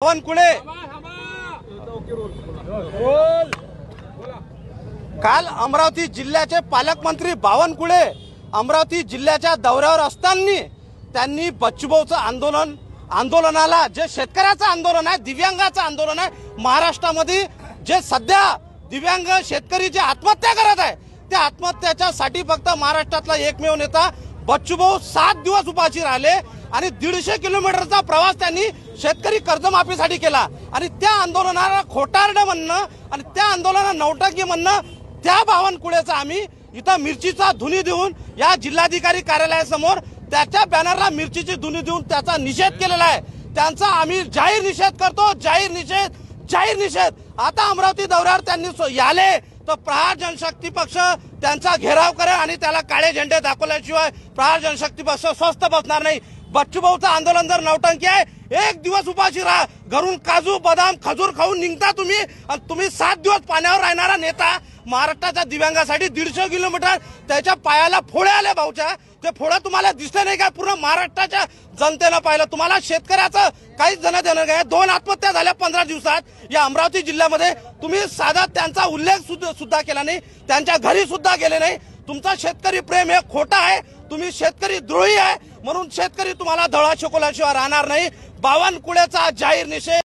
बावनकुळे काल अमरावती जिल्ह्याचे पालकमंत्री बावनकुळे अमरावती जिल्ह्याच्या दौऱ्यावर असताना त्यांनी बच्चूभाऊचं आंदोलनाला जे शेतकऱ्याचं आंदोलन आहे, दिव्यांगाचं आंदोलन आहे, महाराष्ट्रामध्ये जे सध्या दिव्यांग शेतकरी जे आत्महत्या करत आहे त्या आत्महत्याच्यासाठी फक्त महाराष्ट्रातला एकमेव नेता बच्चूभाऊ 7 दिवस उपाशी राहिले आणि 150 किलोमीटरचा प्रवास त्यांनी शेतकरी कर्जमाफीसाठी केला आणि त्या आंदोलनाला खोटारडं म्हणणं आणि त्या आंदोलनाला नौटंकी म्हणणं त्या बावनकुळेचा आम्ही इथं मिरचीचा धुनी देऊन या जिल्हाधिकारी कार्यालयासमोर त्याच्या बॅनरला मिरचीची धुनी देऊन त्याचा निषेध केलेला आहे। त्यांचा आम्ही जाहीर निषेध करतो, जाहीर निषेध। आता अमरावती दौऱ्यावर त्यांनी याले तर प्रहार जनशक्ती पक्ष त्यांचा घेराव करेल आणि त्याला काळे झेंडे दाखवल्याशिवाय प्रहार जनशक्ती पक्ष स्वस्थ बसणार नाही। बच्चूभाऊचं आंदोलन जर नौटंकी आहे, 1 दिवस उपाशी राहा, घरून काजू बदाम खजूर खाऊन निघता तुम्ही आणि तुम्ही 7 दिवस पाण्यावर राहणारा नेता महाराष्ट्राच्या दिव्यांगासाठी 150 किलोमीटर त्याच्या पायाला फोडे आले भाऊच्या, ते फोडे तुम्हाला दिसले नाही काय? पूर्ण महाराष्ट्राच्या जनतेनं पाहिलं। तुम्हाला शेतकऱ्याचं काहीच जण देणं काय? 2 आत्महत्या झाल्या 15 दिवसात या अमरावती जिल्ह्यामध्ये। तुम्ही साधा त्यांचा उल्लेख सुद्धा केला नाही, त्यांच्या घरी सुद्धा गेले नाही। तुमचा शेतकरी प्रेम हे खोटा आहे, तुम्ही शेतकरी द्रोही आहे, म्हणून शेतकरी तुम्हाला धडा शिकवल्याशिवाय राहणार नाही। बावनकुळेचा जाहीर निषेध।